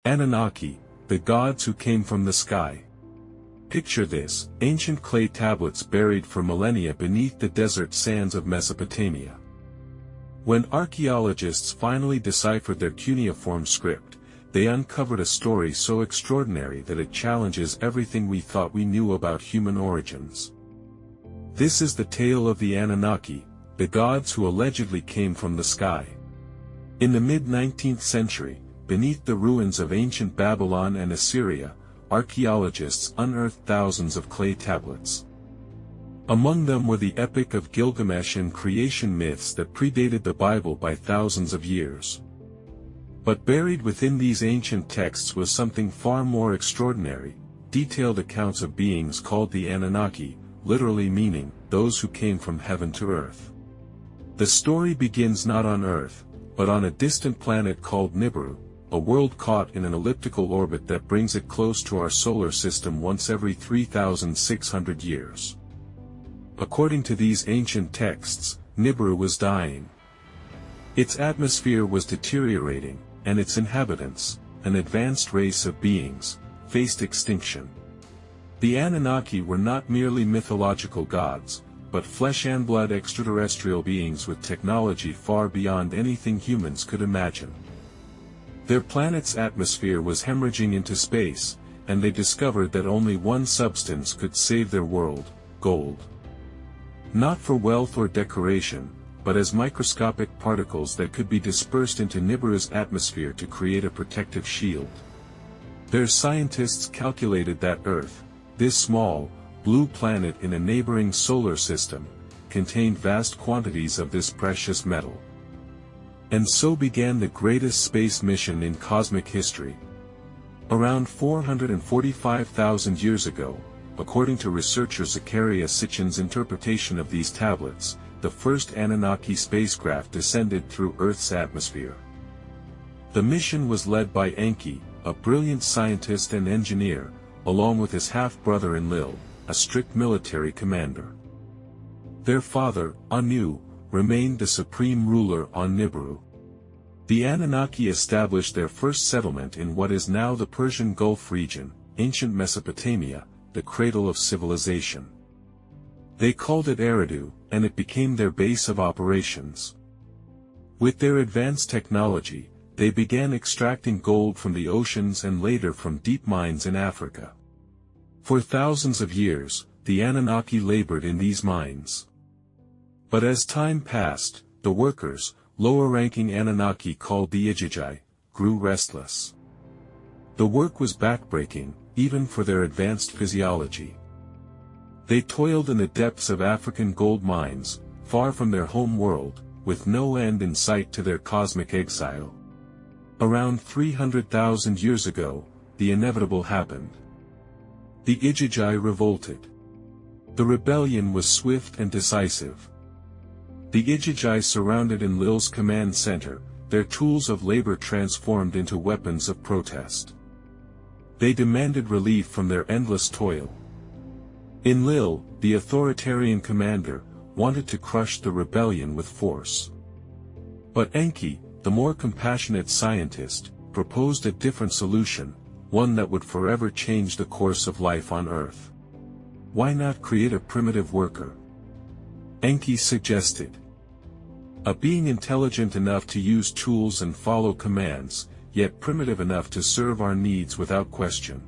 Anunnaki, the gods who came from the sky. Picture this, ancient clay tablets buried for millennia beneath the desert sands of Mesopotamia. When archaeologists finally deciphered their cuneiform script, they uncovered a story so extraordinary that it challenges everything we thought we knew about human origins. This is the tale of the Anunnaki, the gods who allegedly came from the sky. In the mid-19th century, beneath the ruins of ancient Babylon and Assyria, archaeologists unearthed thousands of clay tablets. Among them were the Epic of Gilgamesh and creation myths that predated the Bible by thousands of years. But buried within these ancient texts was something far more extraordinary, detailed accounts of beings called the Anunnaki, literally meaning, those who came from heaven to earth. The story begins not on Earth, but on a distant planet called Nibiru, a world caught in an elliptical orbit that brings it close to our solar system once every 3,600 years. According to these ancient texts, Nibiru was dying. Its atmosphere was deteriorating, and its inhabitants, an advanced race of beings, faced extinction. The Anunnaki were not merely mythological gods, but flesh and blood extraterrestrial beings with technology far beyond anything humans could imagine. Their planet's atmosphere was hemorrhaging into space, and they discovered that only one substance could save their world: gold. Not for wealth or decoration, but as microscopic particles that could be dispersed into Nibiru's atmosphere to create a protective shield. Their scientists calculated that Earth, this small, blue planet in a neighboring solar system, contained vast quantities of this precious metal. And so began the greatest space mission in cosmic history. Around 445,000 years ago, according to researcher Zecharia Sitchin's interpretation of these tablets, the first Anunnaki spacecraft descended through Earth's atmosphere. The mission was led by Enki, a brilliant scientist and engineer, along with his half-brother Enlil, a strict military commander. Their father, Anu, remained the supreme ruler on Nibiru. The Anunnaki established their first settlement in what is now the Persian Gulf region, ancient Mesopotamia, the cradle of civilization. They called it Eridu, and it became their base of operations. With their advanced technology, they began extracting gold from the oceans and later from deep mines in Africa. For thousands of years, the Anunnaki labored in these mines. But as time passed, the workers, lower-ranking Anunnaki called the Igigi, grew restless. The work was backbreaking, even for their advanced physiology. They toiled in the depths of African gold mines, far from their home world, with no end in sight to their cosmic exile. Around 300,000 years ago, the inevitable happened. The Igigi revolted. The rebellion was swift and decisive. The Igigi surrounded Enlil's command center, their tools of labor transformed into weapons of protest. They demanded relief from their endless toil. Enlil, the authoritarian commander, wanted to crush the rebellion with force. But Enki, the more compassionate scientist, proposed a different solution, one that would forever change the course of life on Earth. Why not create a primitive worker? Enki suggested. A being intelligent enough to use tools and follow commands, yet primitive enough to serve our needs without question.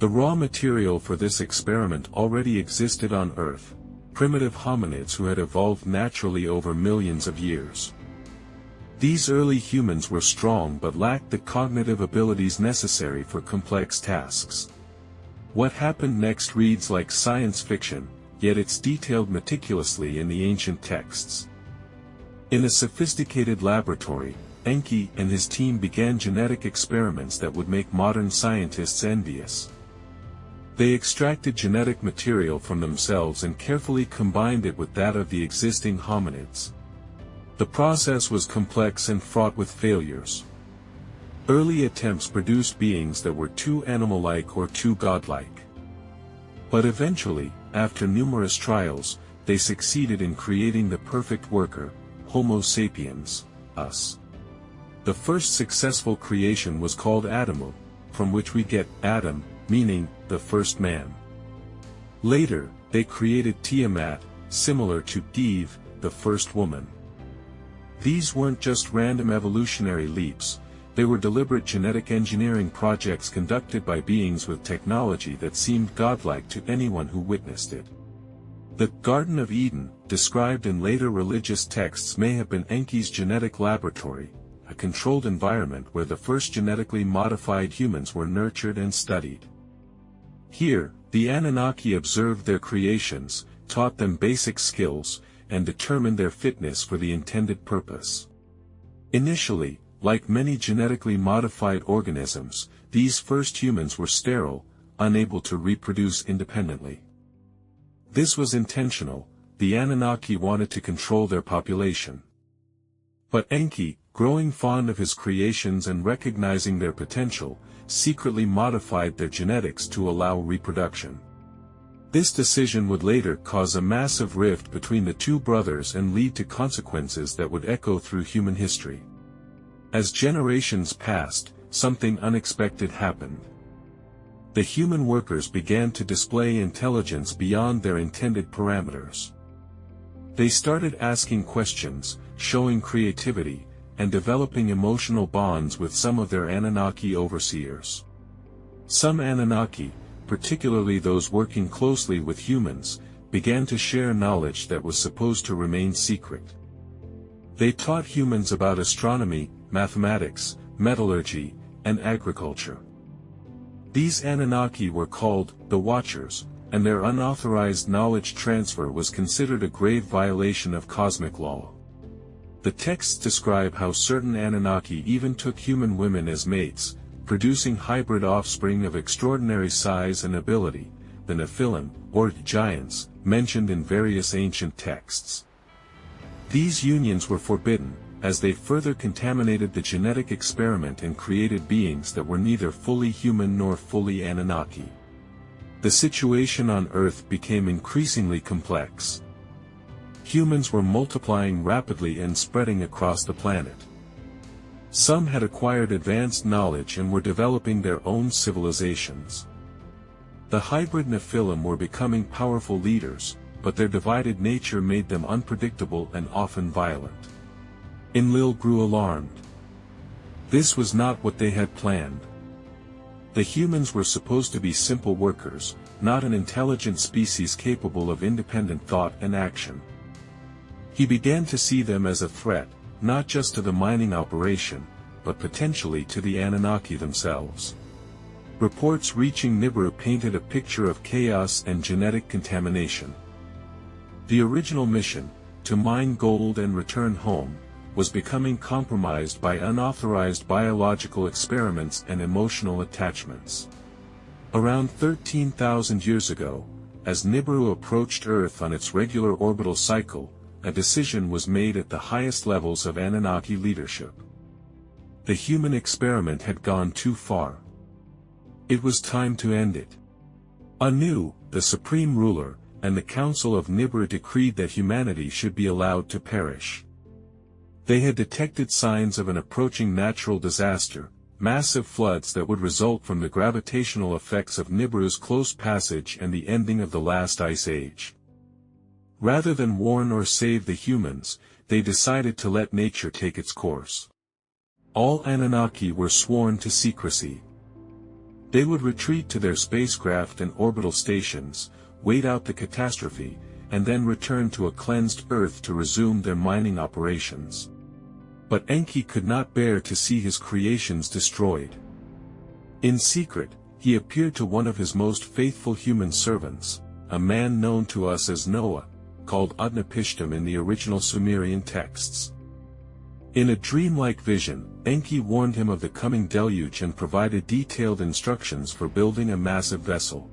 The raw material for this experiment already existed on Earth: primitive hominids who had evolved naturally over millions of years. These early humans were strong but lacked the cognitive abilities necessary for complex tasks. What happened next reads like science fiction, yet it's detailed meticulously in the ancient texts. In a sophisticated laboratory, Enki and his team began genetic experiments that would make modern scientists envious. They extracted genetic material from themselves and carefully combined it with that of the existing hominids. The process was complex and fraught with failures. Early attempts produced beings that were too animal-like or too godlike. But eventually, after numerous trials, they succeeded in creating the perfect worker, Homo sapiens, us. The first successful creation was called Adamu, from which we get Adam, meaning the first man. Later, they created Tiamat, similar to Eve, the first woman. These weren't just random evolutionary leaps, they were deliberate genetic engineering projects conducted by beings with technology that seemed godlike to anyone who witnessed it. The Garden of Eden, described in later religious texts, may have been Enki's genetic laboratory, a controlled environment where the first genetically modified humans were nurtured and studied. Here, the Anunnaki observed their creations, taught them basic skills, and determined their fitness for the intended purpose. Initially, like many genetically modified organisms, these first humans were sterile, unable to reproduce independently. This was intentional. The Anunnaki wanted to control their population. But Enki, growing fond of his creations and recognizing their potential, secretly modified their genetics to allow reproduction. This decision would later cause a massive rift between the two brothers and lead to consequences that would echo through human history. As generations passed, something unexpected happened. The human workers began to display intelligence beyond their intended parameters. They started asking questions, showing creativity, and developing emotional bonds with some of their Anunnaki overseers. Some Anunnaki, particularly those working closely with humans, began to share knowledge that was supposed to remain secret. They taught humans about astronomy, mathematics, metallurgy, and agriculture. These Anunnaki were called the Watchers, and their unauthorized knowledge transfer was considered a grave violation of cosmic law. The texts describe how certain Anunnaki even took human women as mates, producing hybrid offspring of extraordinary size and ability, the Nephilim, or giants, mentioned in various ancient texts. These unions were forbidden, as they further contaminated the genetic experiment and created beings that were neither fully human nor fully Anunnaki. The situation on Earth became increasingly complex. Humans were multiplying rapidly and spreading across the planet. Some had acquired advanced knowledge and were developing their own civilizations. The hybrid Nephilim were becoming powerful leaders, but their divided nature made them unpredictable and often violent. Enlil grew alarmed. This was not what they had planned. The humans were supposed to be simple workers, not an intelligent species capable of independent thought and action. He began to see them as a threat, not just to the mining operation, but potentially to the Anunnaki themselves. Reports reaching Nibiru painted a picture of chaos and genetic contamination. The original mission, to mine gold and return home, was becoming compromised by unauthorized biological experiments and emotional attachments. Around 13,000 years ago, as Nibiru approached Earth on its regular orbital cycle, a decision was made at the highest levels of Anunnaki leadership. The human experiment had gone too far. It was time to end it. Anu, the supreme ruler, and the Council of Nibiru decreed that humanity should be allowed to perish. They had detected signs of an approaching natural disaster, massive floods that would result from the gravitational effects of Nibiru's close passage and the ending of the last ice age. Rather than warn or save the humans, they decided to let nature take its course. All Anunnaki were sworn to secrecy. They would retreat to their spacecraft and orbital stations, wait out the catastrophe, and then return to a cleansed Earth to resume their mining operations. But Enki could not bear to see his creations destroyed. In secret, he appeared to one of his most faithful human servants, a man known to us as Noah, called Utnapishtim in the original Sumerian texts. In a dreamlike vision, Enki warned him of the coming deluge and provided detailed instructions for building a massive vessel.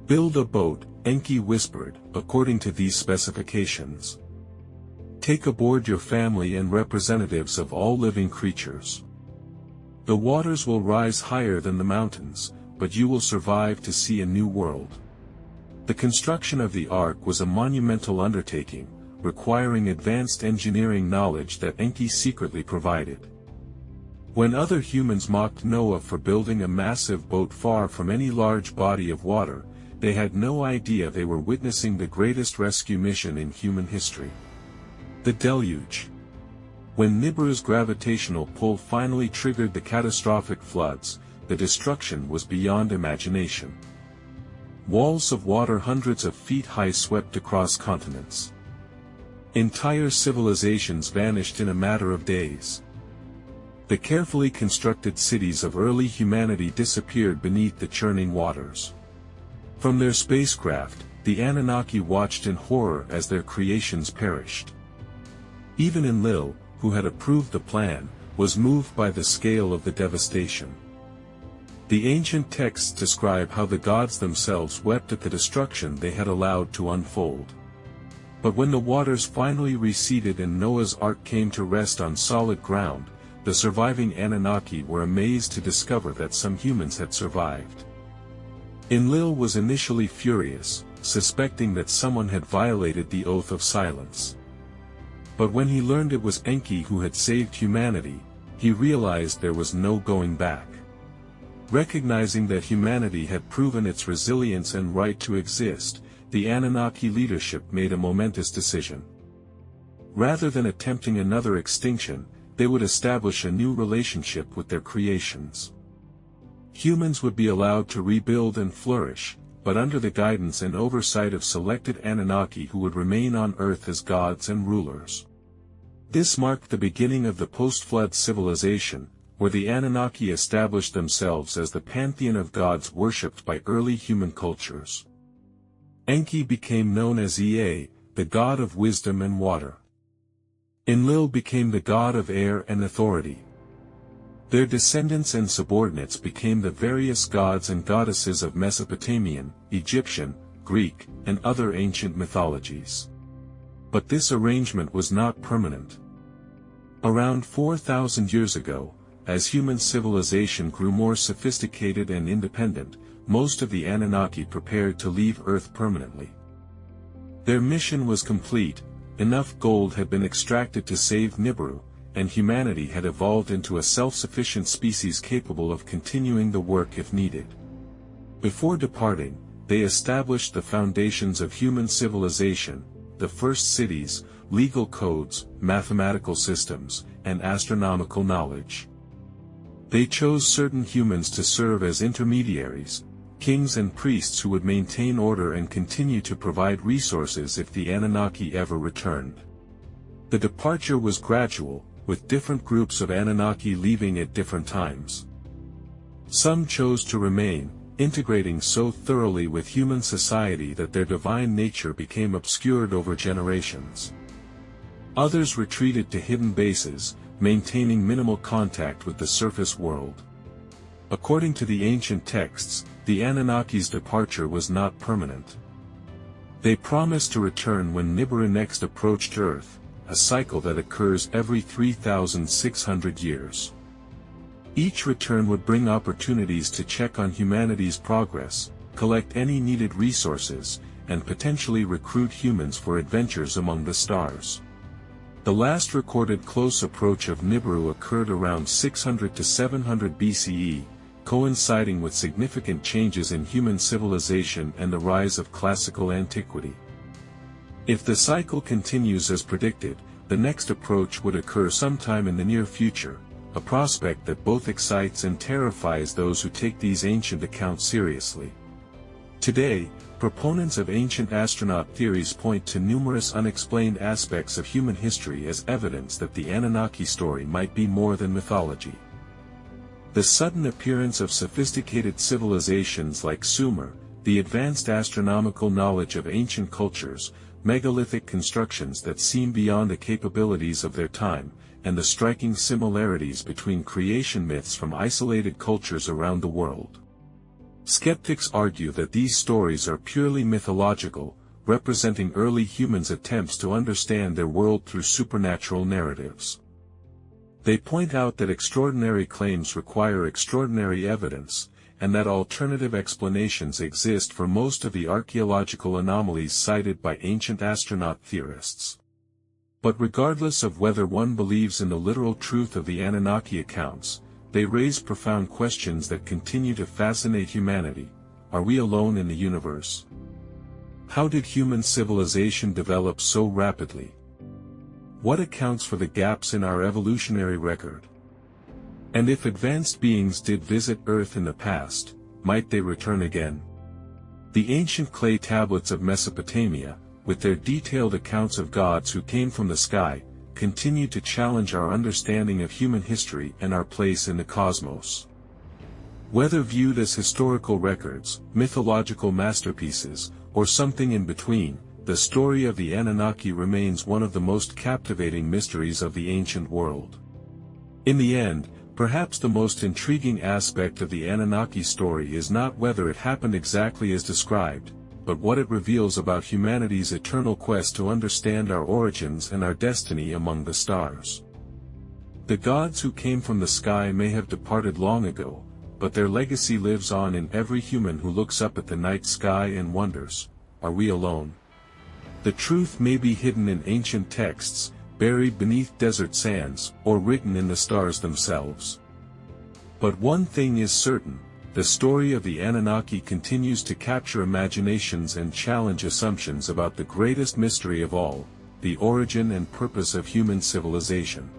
"Build a boat," Enki whispered, according to these specifications. "Take aboard your family and representatives of all living creatures. The waters will rise higher than the mountains, but you will survive to see a new world." The construction of the ark was a monumental undertaking, requiring advanced engineering knowledge that Enki secretly provided. When other humans mocked Noah for building a massive boat far from any large body of water, they had no idea they were witnessing the greatest rescue mission in human history. The deluge. When Nibiru's gravitational pull finally triggered the catastrophic floods, the destruction was beyond imagination. Walls of water hundreds of feet high swept across continents. Entire civilizations vanished in a matter of days. The carefully constructed cities of early humanity disappeared beneath the churning waters. From their spacecraft, the Anunnaki watched in horror as their creations perished. Even Enlil, who had approved the plan, was moved by the scale of the devastation. The ancient texts describe how the gods themselves wept at the destruction they had allowed to unfold. But when the waters finally receded and Noah's Ark came to rest on solid ground, the surviving Anunnaki were amazed to discover that some humans had survived. Enlil was initially furious, suspecting that someone had violated the oath of silence. But when he learned it was Enki who had saved humanity, he realized there was no going back. Recognizing that humanity had proven its resilience and right to exist, the Anunnaki leadership made a momentous decision. Rather than attempting another extinction, they would establish a new relationship with their creations. Humans would be allowed to rebuild and flourish, but under the guidance and oversight of selected Anunnaki who would remain on Earth as gods and rulers. This marked the beginning of the post-flood civilization, where the Anunnaki established themselves as the pantheon of gods worshipped by early human cultures. Enki became known as Ea, the god of wisdom and water. Enlil became the god of air and authority. Their descendants and subordinates became the various gods and goddesses of Mesopotamian, Egyptian, Greek, and other ancient mythologies. But this arrangement was not permanent. Around 4,000 years ago, as human civilization grew more sophisticated and independent, most of the Anunnaki prepared to leave Earth permanently. Their mission was complete. Enough gold had been extracted to save Nibiru, and humanity had evolved into a self-sufficient species capable of continuing the work if needed. Before departing, they established the foundations of human civilization, the first cities, legal codes, mathematical systems, and astronomical knowledge. They chose certain humans to serve as intermediaries, kings and priests who would maintain order and continue to provide resources if the Anunnaki ever returned. The departure was gradual, with different groups of Anunnaki leaving at different times. Some chose to remain, integrating so thoroughly with human society that their divine nature became obscured over generations. Others retreated to hidden bases, maintaining minimal contact with the surface world. According to the ancient texts, the Anunnaki's departure was not permanent. They promised to return when Nibiru next approached Earth, a cycle that occurs every 3,600 years. Each return would bring opportunities to check on humanity's progress, collect any needed resources, and potentially recruit humans for adventures among the stars. The last recorded close approach of Nibiru occurred around 600 to 700 BCE, coinciding with significant changes in human civilization and the rise of classical antiquity. If the cycle continues as predicted, the next approach would occur sometime in the near future, a prospect that both excites and terrifies those who take these ancient accounts seriously. Today, proponents of ancient astronaut theories point to numerous unexplained aspects of human history as evidence that the Anunnaki story might be more than mythology. The sudden appearance of sophisticated civilizations like Sumer, the advanced astronomical knowledge of ancient cultures, megalithic constructions that seem beyond the capabilities of their time, and the striking similarities between creation myths from isolated cultures around the world. Skeptics argue that these stories are purely mythological, representing early humans' attempts to understand their world through supernatural narratives. They point out that extraordinary claims require extraordinary evidence, and that alternative explanations exist for most of the archaeological anomalies cited by ancient astronaut theorists. But regardless of whether one believes in the literal truth of the Anunnaki accounts, they raise profound questions that continue to fascinate humanity. Are we alone in the universe? How did human civilization develop so rapidly? What accounts for the gaps in our evolutionary record? And if advanced beings did visit Earth in the past, might they return again? The ancient clay tablets of Mesopotamia, with their detailed accounts of gods who came from the sky, continue to challenge our understanding of human history and our place in the cosmos. Whether viewed as historical records, mythological masterpieces, or something in between, the story of the Anunnaki remains one of the most captivating mysteries of the ancient world. In the end, perhaps the most intriguing aspect of the Anunnaki story is not whether it happened exactly as described, but what it reveals about humanity's eternal quest to understand our origins and our destiny among the stars. The gods who came from the sky may have departed long ago, but their legacy lives on in every human who looks up at the night sky and wonders, are we alone? The truth may be hidden in ancient texts, buried beneath desert sands, or written in the stars themselves. But one thing is certain, the story of the Anunnaki continues to capture imaginations and challenge assumptions about the greatest mystery of all, the origin and purpose of human civilization.